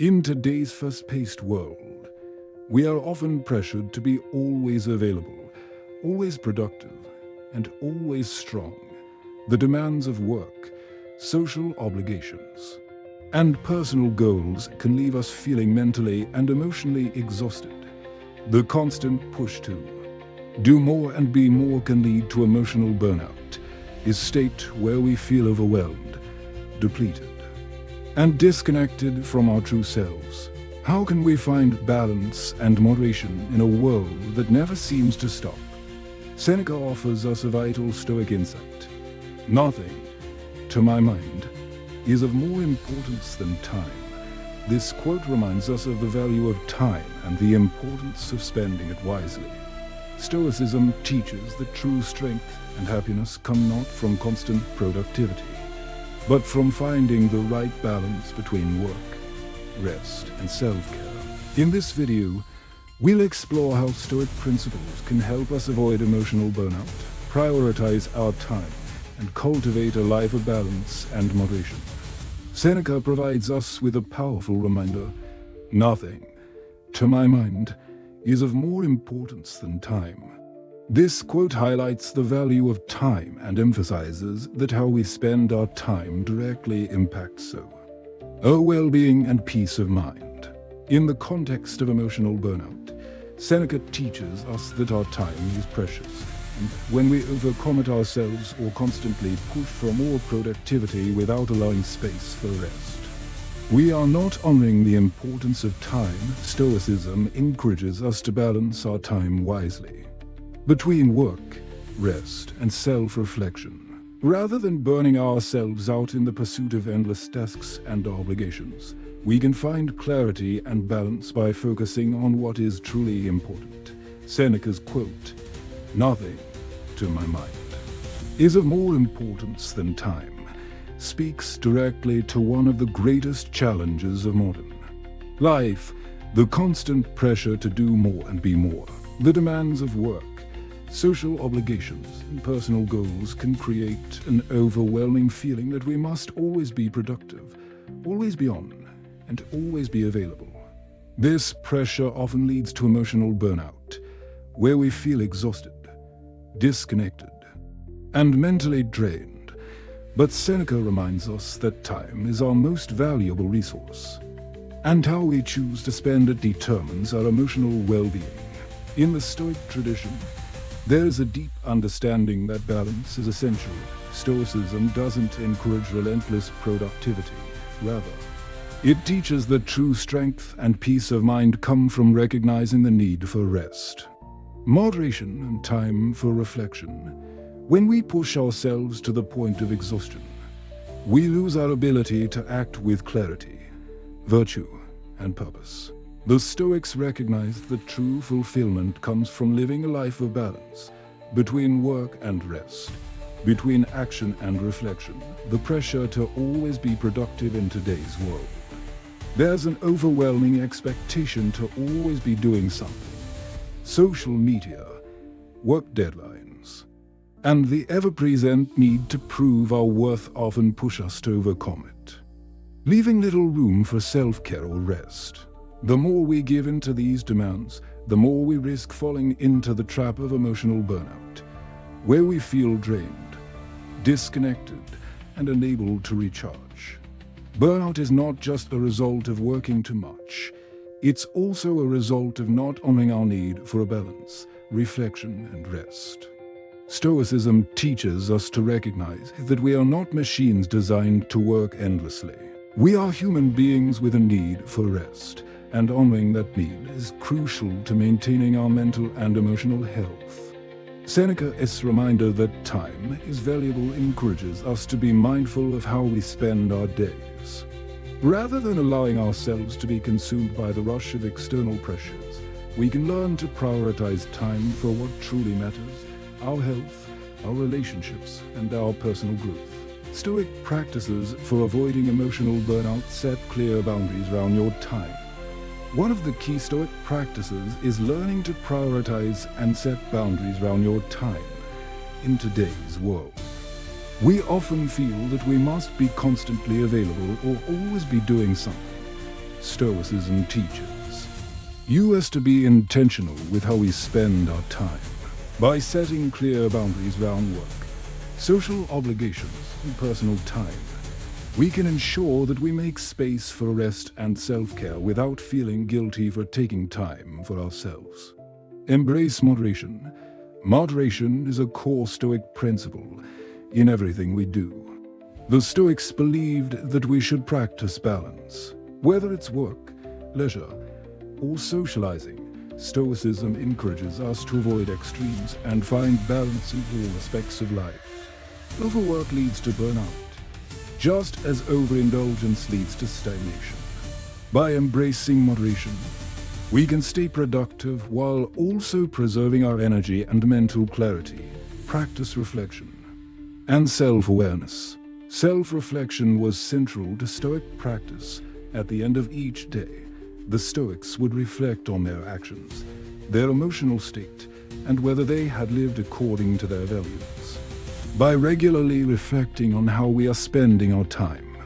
In today's fast-paced world, we are often pressured to be always available, always productive, and always strong. The demands of work, social obligations, and personal goals can leave us feeling mentally and emotionally exhausted. The constant push to do more and be more can lead to emotional burnout, a state where we feel overwhelmed, depleted, and disconnected from our true selves. How can we find balance and moderation in a world that never seems to stop? Seneca offers us a vital Stoic insight. Nothing, to my mind, is of more importance than time. This quote reminds us of the value of time and the importance of spending it wisely. Stoicism teaches that true strength and happiness come not from constant productivity, but from finding the right balance between work, rest, and self-care. In this video, we'll explore how Stoic principles can help us avoid emotional burnout, prioritize our time, and cultivate a life of balance and moderation. Seneca provides us with a powerful reminder: nothing, to my mind, is of more importance than time. This quote highlights the value of time and emphasizes that how we spend our time directly impacts our well-being and peace of mind. In the context of emotional burnout, Seneca teaches us that our time is precious, and when we overcommit ourselves or constantly push for more productivity without allowing space for rest, we are not honoring the importance of time. Stoicism encourages us to balance our time wisely between work, rest, and self-reflection. Rather than burning ourselves out in the pursuit of endless tasks and obligations, we can find clarity and balance by focusing on what is truly important. Seneca's quote, "Nothing, to my mind, is of more importance than time," speaks directly to one of the greatest challenges of modern life: the constant pressure to do more and be more. The demands of work, social obligations, and personal goals can create an overwhelming feeling that we must always be productive, always be on, and always be available. This pressure often leads to emotional burnout, where we feel exhausted, disconnected, and mentally drained. But Seneca reminds us that time is our most valuable resource, and how we choose to spend it determines our emotional well-being. In the Stoic tradition, there is a deep understanding that balance is essential. Stoicism doesn't encourage relentless productivity. Rather, it teaches that true strength and peace of mind come from recognizing the need for rest, moderation, and time for reflection. When we push ourselves to the point of exhaustion, we lose our ability to act with clarity, virtue, and purpose. The Stoics recognize that true fulfillment comes from living a life of balance between work and rest, between action and reflection. The pressure to always be productive in today's world. There's an overwhelming expectation to always be doing something. Social media, work deadlines, and the ever-present need to prove our worth often push us to overcome it, leaving little room for self-care or rest. The more we give in to these demands, the more we risk falling into the trap of emotional burnout, where we feel drained, disconnected, and unable to recharge. Burnout is not just a result of working too much. It's also a result of not honoring our need for a balance, reflection, and rest. Stoicism teaches us to recognize that we are not machines designed to work endlessly. We are human beings with a need for rest, and honoring that need is crucial to maintaining our mental and emotional health. Seneca's reminder that time is valuable encourages us to be mindful of how we spend our days. Rather than allowing ourselves to be consumed by the rush of external pressures, we can learn to prioritize time for what truly matters: our health, our relationships, and our personal growth. Stoic practices for avoiding emotional burnout: set clear boundaries around your time. One of the key Stoic practices is learning to prioritize and set boundaries around your time. In today's world, we often feel that we must be constantly available or always be doing something. Stoicism teaches you as to be intentional with how we spend our time. By setting clear boundaries around work, social obligations, and personal time, we can ensure that we make space for rest and self-care without feeling guilty for taking time for ourselves. Embrace moderation. Moderation is a core Stoic principle in everything we do. The Stoics believed that we should practice balance, whether it's work, leisure, or socializing. Stoicism encourages us to avoid extremes and find balance in all aspects of life. Overwork leads to burnout, just as overindulgence leads to stagnation. By embracing moderation, we can stay productive while also preserving our energy and mental clarity. Practice reflection and self-awareness. Self-reflection was central to Stoic practice. At the end of each day, the Stoics would reflect on their actions, their emotional state, and whether they had lived according to their values. By regularly reflecting on how we are spending our time,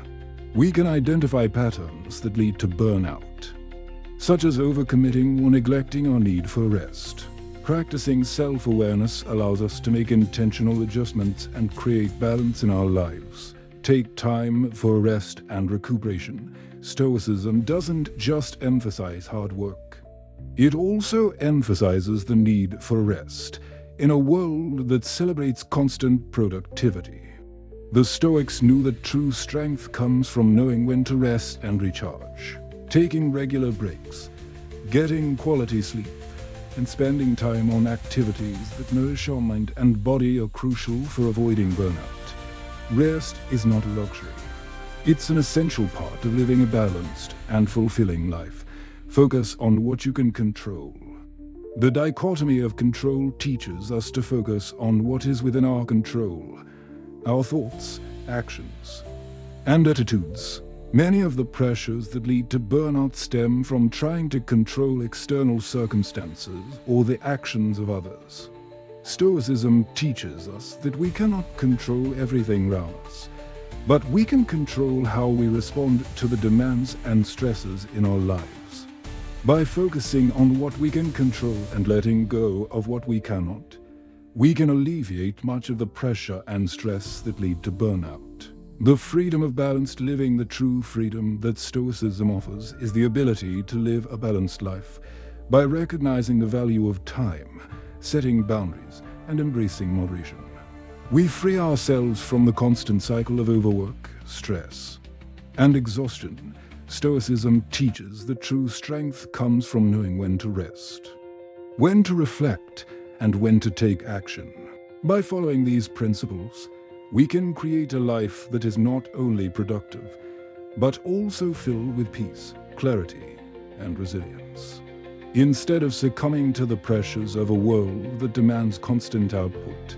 we can identify patterns that lead to burnout, such as overcommitting or neglecting our need for rest. Practicing self-awareness allows us to make intentional adjustments and create balance in our lives. Take time for rest and recuperation. Stoicism doesn't just emphasize hard work. It also emphasizes the need for rest in a world that celebrates constant productivity. The Stoics knew that true strength comes from knowing when to rest and recharge. Taking regular breaks, getting quality sleep, and spending time on activities that nourish our mind and body are crucial for avoiding burnout. Rest is not a luxury. It's an essential part of living a balanced and fulfilling life. Focus on what you can control. The dichotomy of control teaches us to focus on what is within our control, our thoughts, actions, and attitudes. Many of the pressures that lead to burnout stem from trying to control external circumstances or the actions of others. Stoicism teaches us that we cannot control everything around us, but we can control how we respond to the demands and stresses in our lives. By focusing on what we can control and letting go of what we cannot, we can alleviate much of the pressure and stress that lead to burnout. The freedom of balanced living. The true freedom that Stoicism offers is the ability to live a balanced life by recognizing the value of time, setting boundaries, and embracing moderation. We free ourselves from the constant cycle of overwork, stress, and exhaustion. Stoicism teaches that true strength comes from knowing when to rest, when to reflect, and when to take action. By following these principles, we can create a life that is not only productive, but also filled with peace, clarity, and resilience. Instead of succumbing to the pressures of a world that demands constant output,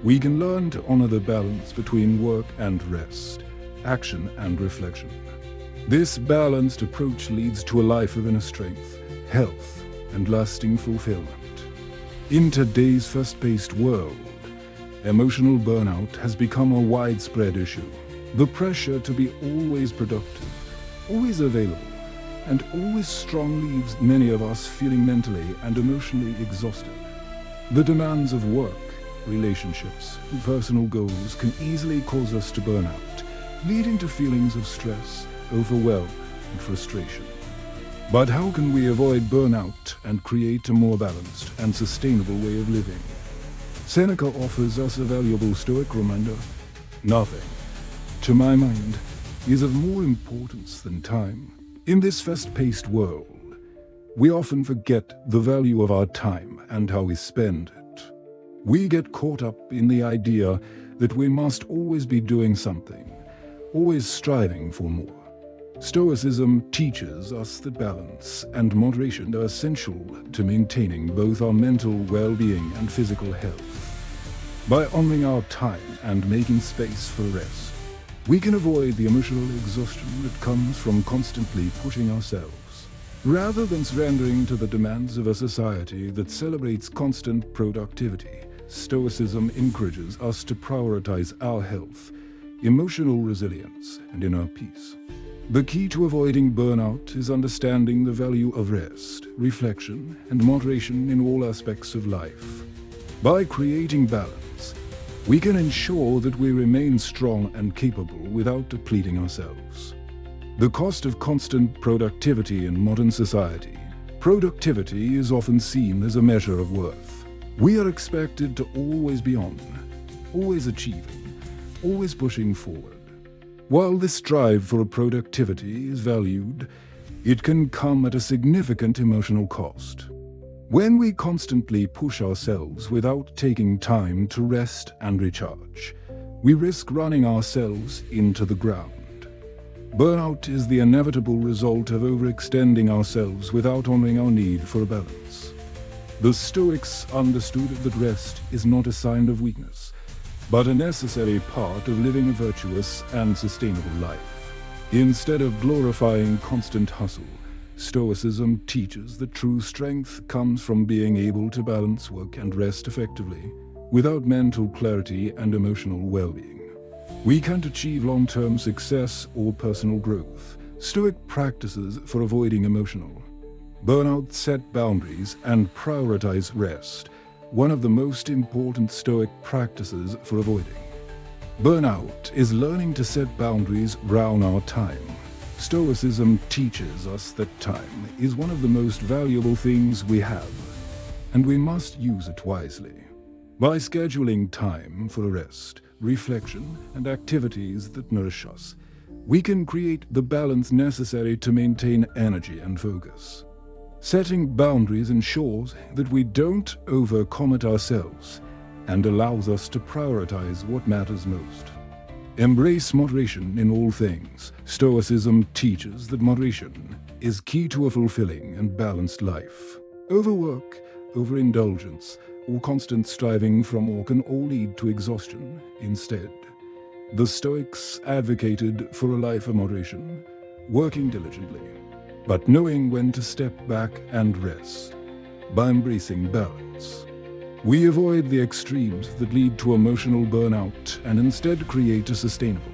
we can learn to honor the balance between work and rest, action and reflection. This balanced approach leads to a life of inner strength, health, and lasting fulfillment. In today's fast-paced world, emotional burnout has become a widespread issue. The pressure to be always productive, always available, and always strong leaves many of us feeling mentally and emotionally exhausted. The demands of work, relationships, and personal goals can easily cause us to burn out, leading to feelings of stress, overwhelm, and frustration. But how can we avoid burnout and create a more balanced and sustainable way of living? Seneca offers us a valuable Stoic reminder. Nothing, to my mind, is of more importance than time. In this fast-paced world, we often forget the value of our time and how we spend it. We get caught up in the idea that we must always be doing something, always striving for more. Stoicism teaches us that balance and moderation are essential to maintaining both our mental well-being and physical health. By honoring our time and making space for rest, we can avoid the emotional exhaustion that comes from constantly pushing ourselves. Rather than surrendering to the demands of a society that celebrates constant productivity, Stoicism encourages us to prioritize our health, emotional resilience, and inner peace. The key to avoiding burnout is understanding the value of rest, reflection, and moderation in all aspects of life. By creating balance, we can ensure that we remain strong and capable without depleting ourselves. The cost of constant productivity in modern society. Productivity is often seen as a measure of worth. We are expected to always be on, always achieving, always pushing forward. While this drive for productivity is valued, it can come at a significant emotional cost. When we constantly push ourselves without taking time to rest and recharge, we risk running ourselves into the ground. Burnout is the inevitable result of overextending ourselves without honoring our need for a balance. The Stoics understood that rest is not a sign of weakness, but a necessary part of living a virtuous and sustainable life. Instead of glorifying constant hustle, Stoicism teaches that true strength comes from being able to balance work and rest effectively. Without mental clarity and emotional well-being, we can't achieve long-term success or personal growth. Stoic practices for avoiding emotional burnout: set boundaries and prioritize rest. One of the most important Stoic practices for avoiding burnout is learning to set boundaries around our time. Stoicism teaches us that time is one of the most valuable things we have, and we must use it wisely. By scheduling time for rest, reflection, and activities that nourish us, we can create the balance necessary to maintain energy and focus. Setting boundaries ensures that we don't overcommit ourselves and allows us to prioritize what matters most. Embrace moderation in all things. Stoicism teaches that moderation is key to a fulfilling and balanced life. Overwork, overindulgence, or constant striving for more can all lead to exhaustion. Instead, the Stoics advocated for a life of moderation, working diligently, but knowing when to step back and rest. By embracing balance, we avoid the extremes that lead to emotional burnout and instead create a sustainable,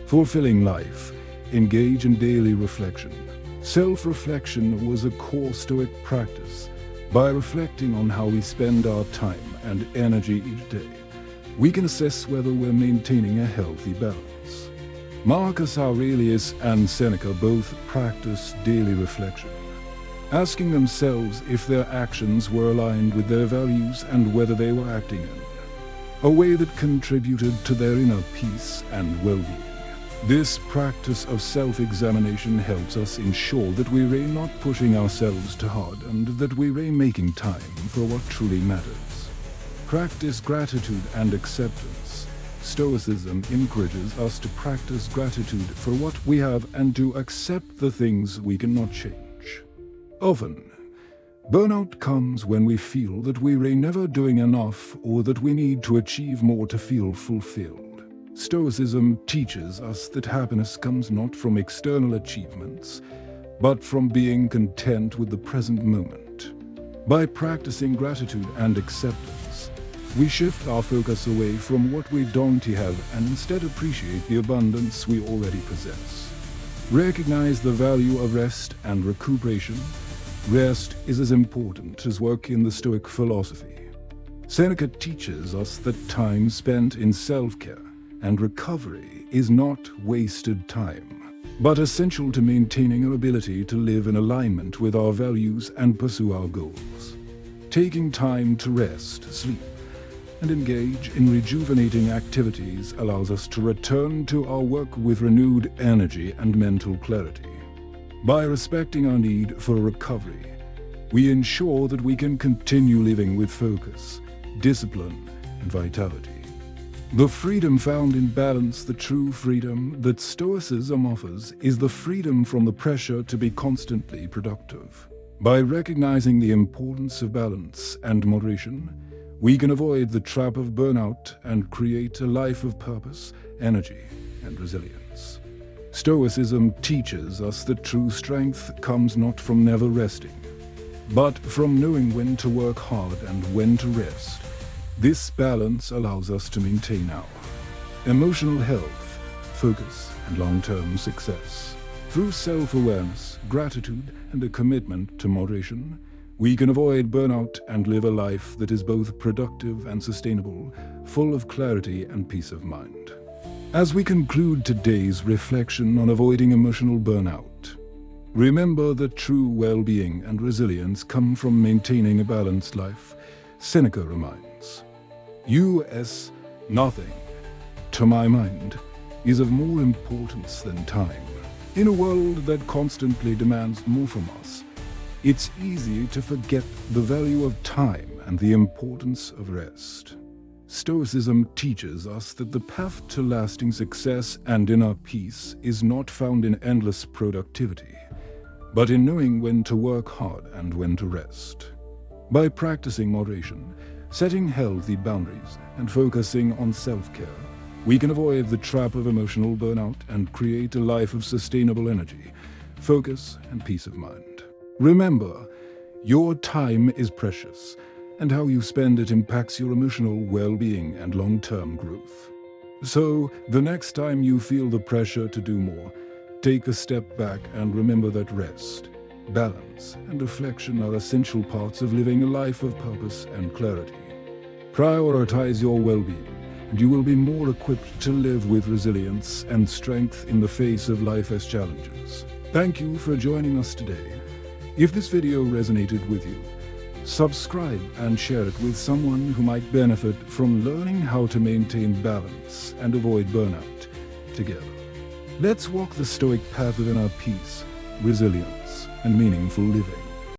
fulfilling life. Engage in daily reflection. Self-reflection was a core Stoic practice. By reflecting on how we spend our time and energy each day, we can assess whether we're maintaining a healthy balance. Marcus Aurelius and Seneca both practiced daily reflection, asking themselves if their actions were aligned with their values and whether they were acting in a way that contributed to their inner peace and well-being. This practice of self-examination helps us ensure that we are not pushing ourselves too hard and that we are making time for what truly matters. Practice gratitude and acceptance. Stoicism encourages us to practice gratitude for what we have and to accept the things we cannot change. Often, burnout comes when we feel that we are never doing enough or that we need to achieve more to feel fulfilled. Stoicism teaches us that happiness comes not from external achievements, but from being content with the present moment. By practicing gratitude and acceptance, we shift our focus away from what we don't have and instead appreciate the abundance we already possess. Recognize the value of rest and recuperation. Rest is as important as work in the Stoic philosophy. Seneca teaches us that time spent in self-care and recovery is not wasted time, but essential to maintaining our ability to live in alignment with our values and pursue our goals. Taking time to rest, sleep, and engage in rejuvenating activities allows us to return to our work with renewed energy and mental clarity. By respecting our need for recovery, we ensure that we can continue living with focus, discipline, and vitality. The freedom found in balance, the true freedom that Stoicism offers, is the freedom from the pressure to be constantly productive. By recognizing the importance of balance and moderation, we can avoid the trap of burnout and create a life of purpose, energy, and resilience. Stoicism teaches us that true strength comes not from never resting, but from knowing when to work hard and when to rest. This balance allows us to maintain our emotional health, focus, and long-term success. Through self-awareness, gratitude, and a commitment to moderation, we can avoid burnout and live a life that is both productive and sustainable, full of clarity and peace of mind. As we conclude today's reflection on avoiding emotional burnout, remember that true well-being and resilience come from maintaining a balanced life. Seneca reminds, "U.S. nothing, to my mind, is of more importance than time." In a world that constantly demands more from us, it's easy to forget the value of time and the importance of rest. Stoicism teaches us that the path to lasting success and inner peace is not found in endless productivity, but in knowing when to work hard and when to rest. By practicing moderation, setting healthy boundaries, and focusing on self-care, we can avoid the trap of emotional burnout and create a life of sustainable energy, focus, and peace of mind. Remember, your time is precious, and how you spend it impacts your emotional well-being and long-term growth. So, the next time you feel the pressure to do more, take a step back and remember that rest, balance, and reflection are essential parts of living a life of purpose and clarity. Prioritize your well-being, and you will be more equipped to live with resilience and strength in the face of life's challenges. Thank you for joining us today. If this video resonated with you, subscribe and share it with someone who might benefit from learning how to maintain balance and avoid burnout together. Let's walk the Stoic path of inner peace, resilience, and meaningful living.